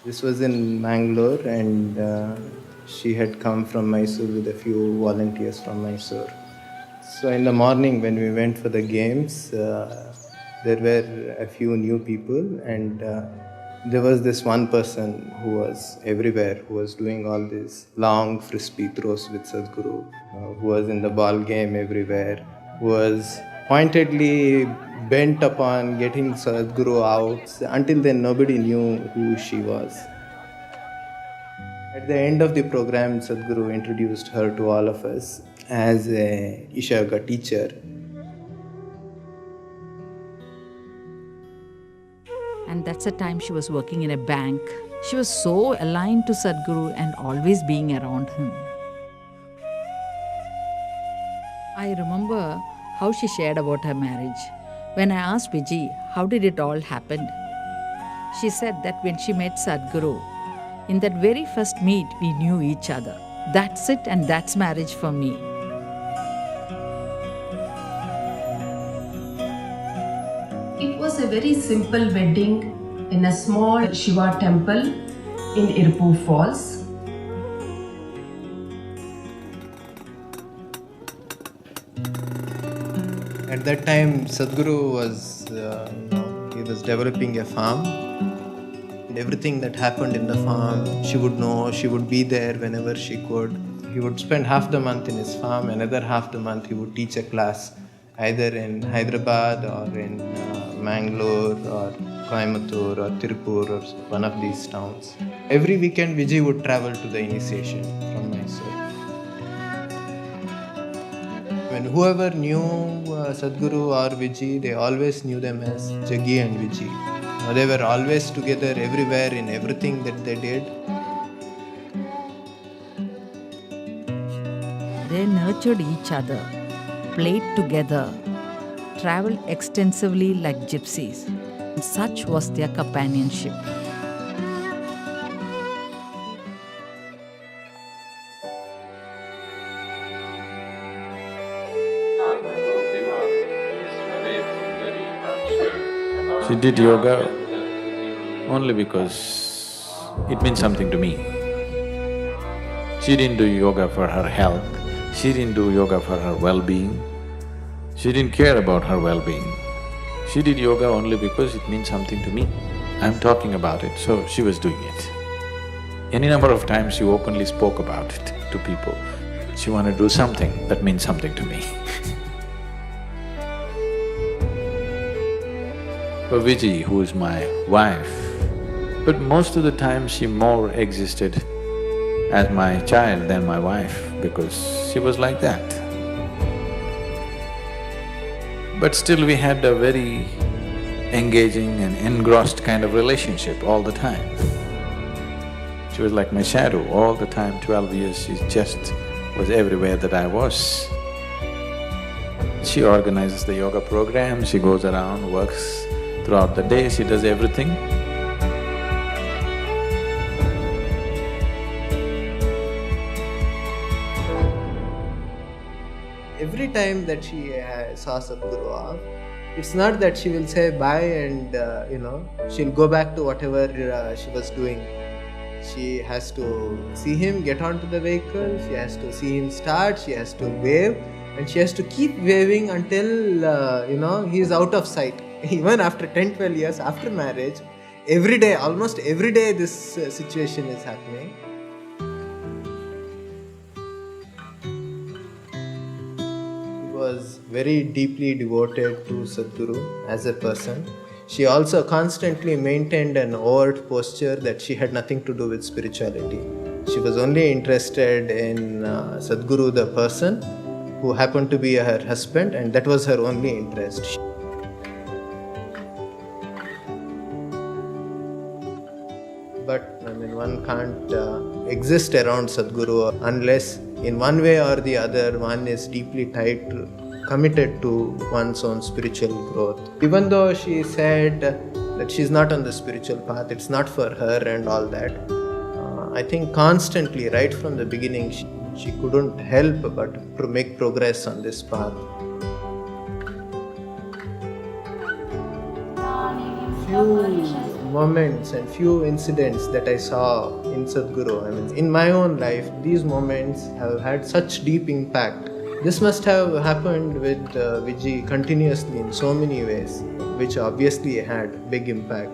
This was in Mangalore, and she had come from Mysore with a few volunteers from Mysore. So in the morning when we went for the games, there were a few new people, and there was this one person who was everywhere, who was doing all these long frisbee throws with Sadhguru, who was in the ball game everywhere, who was pointedly bent upon getting Sadhguru out. Until then, nobody knew who she was. At the end of the program, Sadhguru introduced her to all of us as a Isha Yoga teacher. And that's the time she was working in a bank. She was so aligned to Sadhguru and always being around him. I remember how she shared about her marriage. When I asked Vijji, how did it all happen? She said that when she met Sadhguru, in that very first meet, we knew each other. That's it, and that's marriage for me. It was a very simple wedding in a small Shiva temple in Irpur Falls. At that time, Sadhguru was, he was developing a farm. And everything that happened in the farm, she would know, she would be there whenever she could. He would spend half the month in his farm, another half the month he would teach a class, either in Hyderabad or in Mangalore or Coimbatore or Tirupur or one of these towns. Every weekend, Vijay would travel to the initiation from Mysore. When whoever knew Sadhguru or Vijay, they always knew them as Jaggi and Vijji. They were always together everywhere in everything that they did. They nurtured each other, played together, traveled extensively like gypsies. Such was their companionship. She did yoga only because it means something to me. She didn't do yoga for her health, she didn't do yoga for her well-being, she didn't care about her well-being. She did yoga only because it means something to me. I'm talking about it, so she was doing it. Any number of times she openly spoke about it to people. She wanted to do something that means something to me. For Vijay, who is my wife, but most of the time she more existed as my child than my wife because she was like that. But still we had a very engaging and engrossed kind of relationship all the time. She was like my shadow all the time, 12 years, she just was everywhere that I was. She organizes the yoga program, she goes around, works throughout the day, she does everything. Every time that she saw Sadhguru off, it's not that she will say bye and she'll go back to whatever she was doing. She has to see him get onto the vehicle, she has to see him start, she has to wave, and she has to keep waving until he is out of sight. Even after 10-12 years after marriage, every day, almost every day this situation is happening. He was very deeply devoted to Sadhguru as a person. She also constantly maintained an overt posture that she had nothing to do with spirituality. She was only interested in Sadhguru the person, who happened to be her husband, and that was her only interest. but I mean, one can't exist around Sadhguru unless, in one way or the other, one is deeply committed to one's own spiritual growth. Even though she said that she's not on the spiritual path, it's not for her and all that, I think constantly, right from the beginning, she couldn't help but to make progress on this path. Few moments and few incidents that I saw in Sadhguru, I mean, in my own life, these moments have had such deep impact. This must have happened with Vijji continuously in so many ways, which obviously had big impact.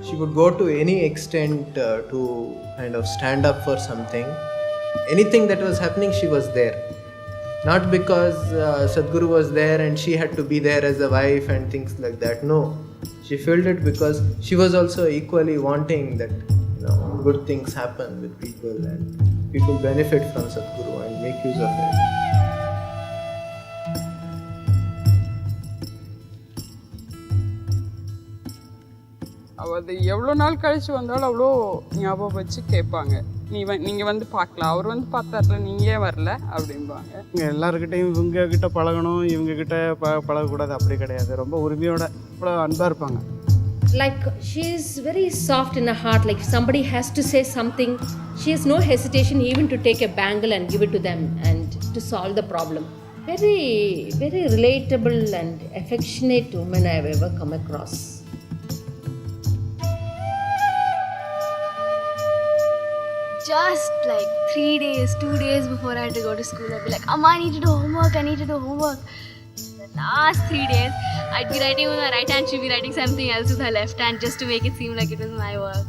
She would go to any extent to kind of stand up for something. Anything that was happening, she was there. Not because Sadhguru was there and she had to be there as a wife and things like that. No, she felt it because she was also equally wanting that good things happen with people and people benefit from Sadhguru and make use of it. அது எவ்வளோ நாள் கழிச்சு வந்தாலும் அவ்வளோ ஞாபகம் வச்சு கேட்பாங்க. நீங்கள் வந்து பார்க்கலாம், அவர் வந்து பார்த்தார்ல, நீங்கள் ஏன் வரல அப்படிம்பாங்க. இங்கே எல்லாருக்கிட்டையும் இவங்கக்கிட்ட பழகணும், இவங்கக்கிட்ட பழகக்கூடாது அப்படி கிடையாது. ரொம்ப உரிமையோட அவ்வளோ அன்பாக இருப்பாங்க. Like she is very soft in her heart. Like if somebody has to say something, she has no hesitation even to take a bangle and give it to them and to solve the problem. Very, very relatable and affectionate woman I have ever come across. Just like 3 days, 2 days before I had to go to school, I'd be like, Amma, I need to do homework. The last 3 days, I'd be writing with my right hand, she'd be writing something else with her left hand just to make it seem like it was my work.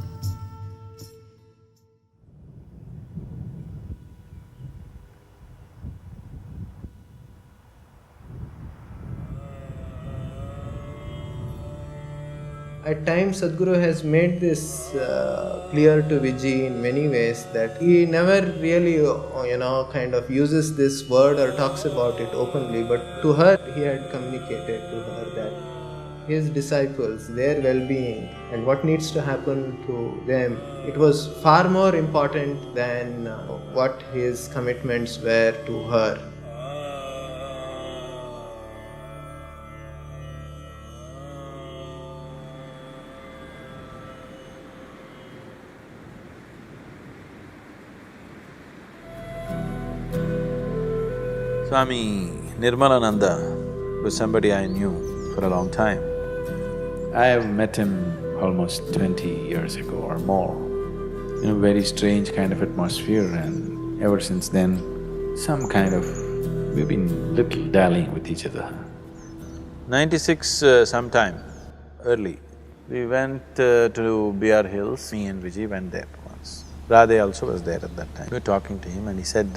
At times, Sadhguru has made this clear to Vijji in many ways that he never really, kind of uses this word or talks about it openly, but to her, he had communicated to her that his disciples, their well-being and what needs to happen to them, it was far more important than what his commitments were to her. Swami Nirmalananda was somebody I knew for a long time. I have met him almost 20 years ago or more, in a very strange kind of atmosphere, and ever since then, we've been little dallying with each other. 96 sometime early, we went to BR Hills, me and Vijay went there once. Radhe also was there at that time. We were talking to him and he said,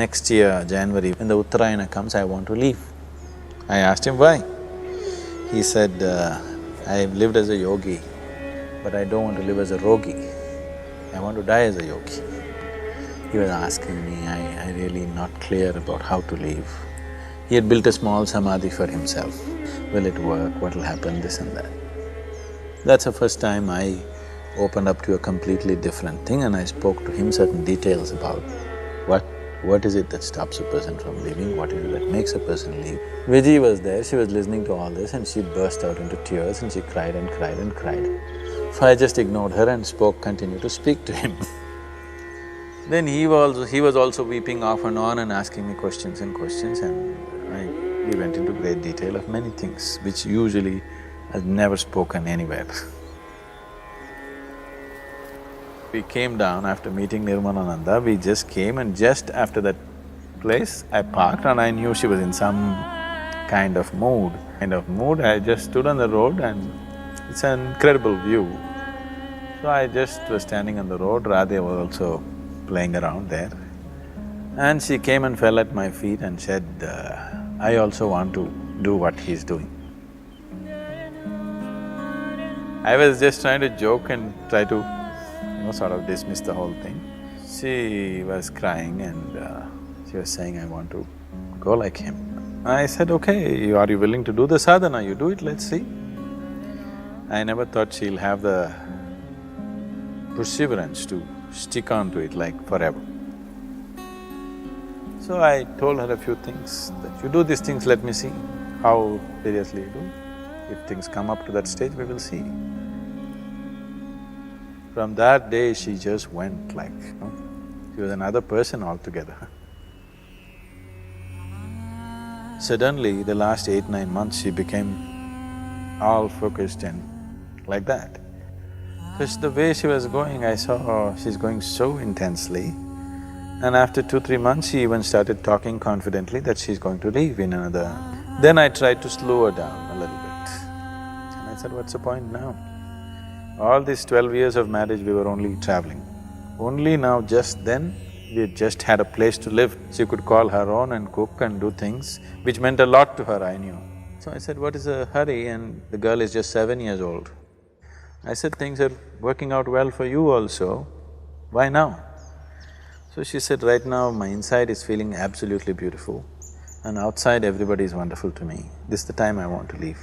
next year, January, when the Uttarayana comes, I want to leave. I asked him why. He said, I've lived as a yogi, but I don't want to live as a rogi. I want to die as a yogi. He was asking me, I really not clear about how to live. He had built a small samadhi for himself. Will it work? What will happen? This and that. That's the first time I opened up to a completely different thing, and I spoke to him certain details about what is it that stops a person from leaving, what is it that makes a person leave. Vijay was there, she was listening to all this and she burst out into tears and she cried and cried and cried. So I just ignored her and continued to speak to him. Then he was also weeping off and on and asking me questions and we went into great detail of many things which usually I've never spoken anywhere. We came down after meeting Nirmalananda, we just came, and just after that place, I parked and I knew she was in some kind of mood. I just stood on the road and it's an incredible view. So I just was standing on the road, Radhe was also playing around there. And she came and fell at my feet and said, I also want to do what he's doing. I was just trying to joke and try to sort of dismiss the whole thing. She was crying and She was saying, I want to go like him. I said, okay, are you willing to do the sadhana? You do it, let's see. I never thought she'll have the perseverance to stick on to it like forever. So I told her a few things, that you do these things, let me see how seriously you do. If things come up to that stage, we will see. From that day, she just went like, she was another person altogether. Suddenly, the last 8-9 months, she became all focused and like that. Because the way she was going, I saw she's going so intensely. And after 2-3 months, she even started talking confidently that she's going to leave in another… Then I tried to slow her down a little bit. And I said, what's the point now? All these 12 years of marriage, we were only traveling. Only now, just then, we just had a place to live. She could call her own and cook and do things, which meant a lot to her, I knew. So I said, what is the hurry? And the girl is just 7 years old. I said, things are working out well for you also, why now? So she said, right now my inside is feeling absolutely beautiful and outside everybody is wonderful to me. This is the time I want to leave.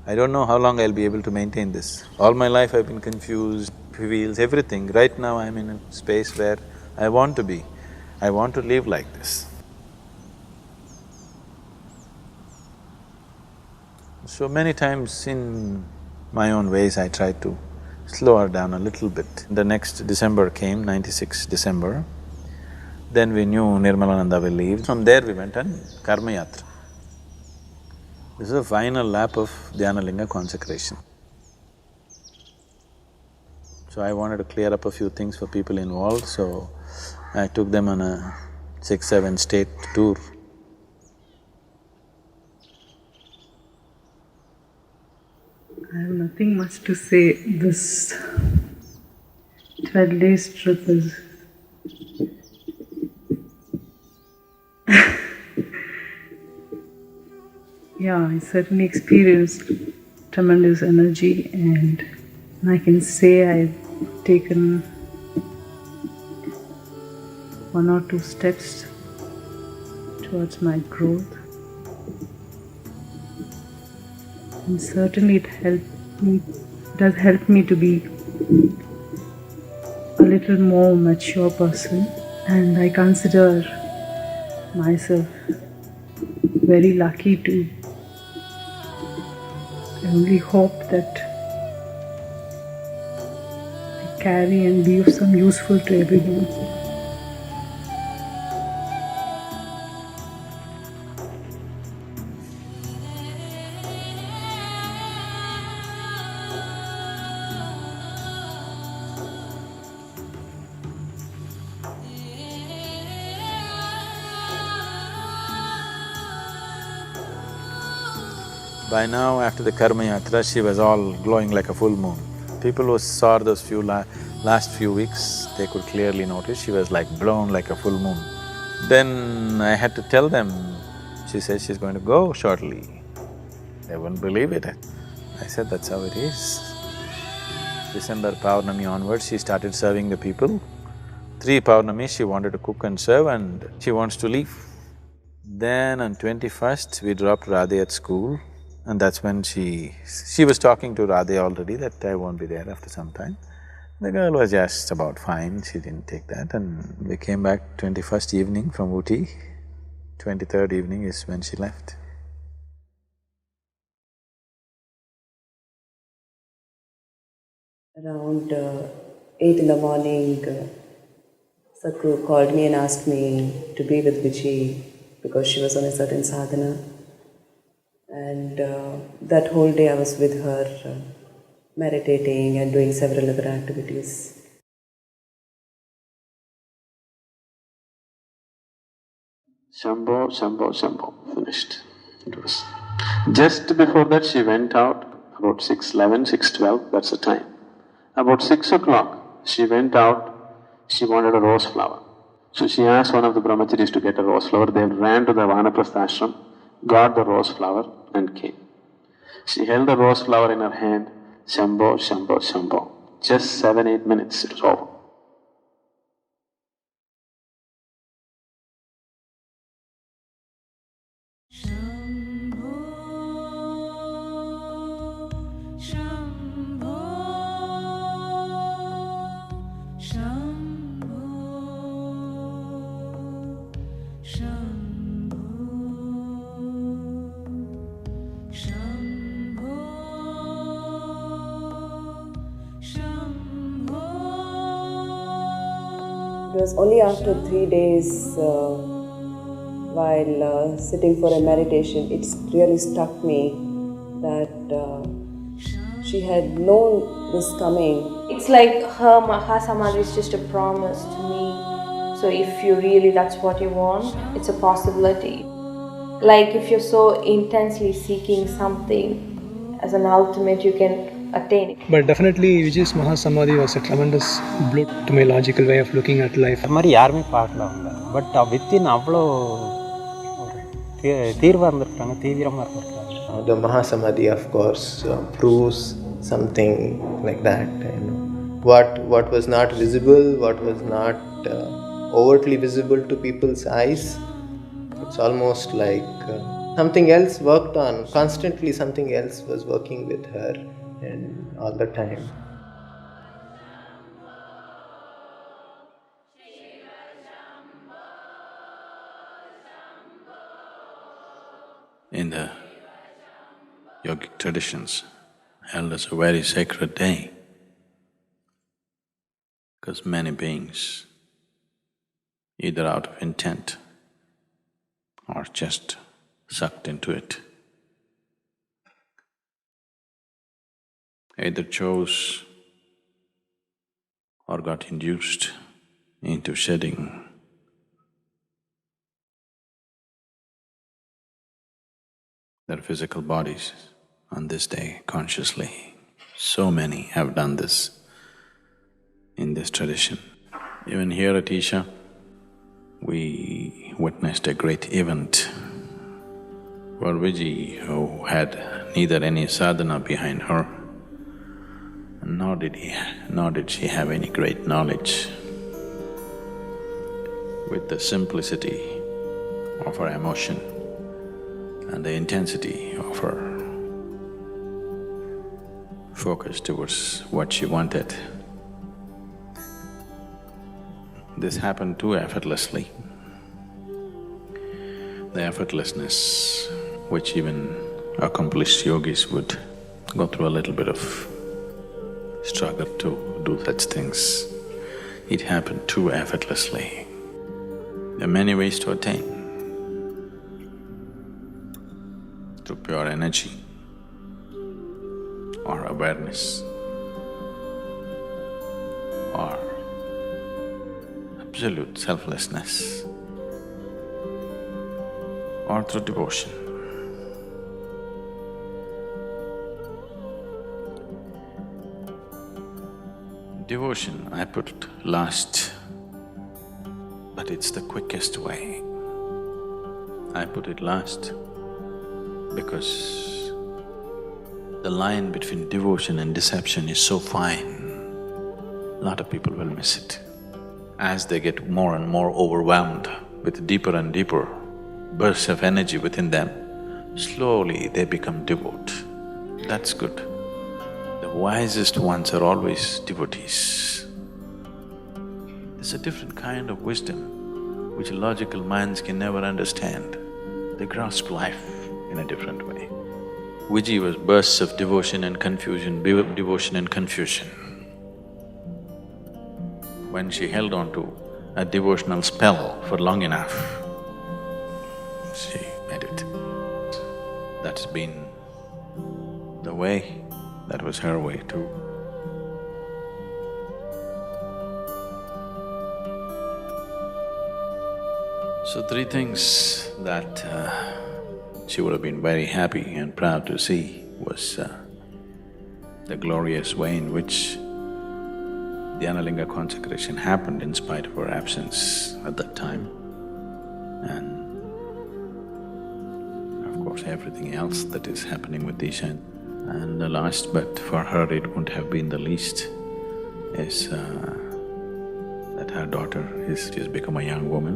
I don't know how long I'll be able to maintain this. All my life I've been confused, feels everything. Right now I'm in a space where I want to be. I want to live like this. So many times in my own ways I tried to slow her down a little bit. The next December came, 96 December. Then we knew Nirmalananda will leave. From there we went on Karma Yatra. This is the final lap of Dhyanalinga consecration. So I wanted to clear up a few things for people involved, so I took them on a 6-7 state tour. I have nothing much to say. This 12 days trip is yeah, I certainly experienced tremendous energy, and I can say I've taken 1 or 2 steps towards my growth. And certainly it does help me to be a little more mature person, and I consider myself very lucky to… I only hope that I carry and be of some useful to everyone. By now, after the Karma Yatra, she was all glowing like a full moon. People who saw those last few weeks, they could clearly notice she was like blown like a full moon. Then I had to tell them, she says she's going to go shortly. They wouldn't believe it. I said, that's how it is. December Paurnami onwards, she started serving the people. 3 Paurnami, she wanted to cook and serve and she wants to leave. Then on 21st, we dropped Radhe at school. And that's when she was talking to Radhe already that I won't be there after some time. The girl was just about fine, she didn't take that, and we came back 21st evening from Ooty. 23rd evening is when she left. Around 8 in the morning, Sadhguru called me and asked me to be with Vijji because she was on a certain sadhana. And that whole day I was with her, meditating and doing several other activities. Shambho, Shambho, Shambho, finished. It was… Just before that she went out, about 6:11, 6:12, that's the time. About 6 o'clock, she went out, she wanted a rose flower. So she asked one of the brahmacharis to get a rose flower. They ran to the Vanaprastha ashram, got the rose flower and came. She held the rose flower in her hand, Shambho, Shambho, Shambho. Just 7-8 minutes, it was over. It was only after 3 days while sitting for a meditation, it really struck me that she had known this coming. It's like her Mahasamadhi is just a promise to me. So if you really, that's what you want, it's a possibility. Like if you're so intensely seeking something as an ultimate, you can attain it. But definitely Vijay's Mahasamadhi was a tremendous blow to my logical way of looking at life. அது மாதிரி யாருமே பார்க்கல அவங்க. But within அவ்வளோ தீர்வாக இருந்திருக்காங்க, தீவிரமாக இருந்திருக்காங்க. The Mahasamadhi, of course, proves something like that. What was not visible, what was not overtly visible to people's eyes, it's almost like something else worked on. Constantly something else was working with her and all the time. In the yogic traditions, held as a very sacred day, because many beings, either out of intent or just sucked into it, either chose or got induced into shedding their physical bodies on this day consciously. So many have done this in this tradition. Even here at Isha, we witnessed a great event for Vijji, who had neither any sadhana behind her, nor did she have any great knowledge. With the simplicity of her emotion and the intensity of her focus towards what she wanted, this happened too effortlessly. The effortlessness which even accomplished yogis would go through a little bit of struggle to do such things. It happened too effortlessly. There are many ways to attain. Through pure energy or awareness or absolute selflessness or through devotion. Devotion I put last, but it's the quickest way. I put it last because the line between devotion and deception is so fine, a lot of people will miss it. As they get more and more overwhelmed with deeper and deeper bursts of energy within them, slowly they become devout. That's good. The wisest ones are always devotees. There's a different kind of wisdom which logical minds can never understand. They grasp life in a different way. Vijji was bursts of devotion and confusion, devotion and confusion. When she held on to a devotional spell for long enough, she made it. That's been the way, that was her way too. So 3 things that she would have been very happy and proud to see was the glorious way in which the Analinga consecration happened in spite of her absence at that time, and of course everything else that is happening with Isha. And the last, but for her it wouldn't have been the least, is that her daughter has become a young woman.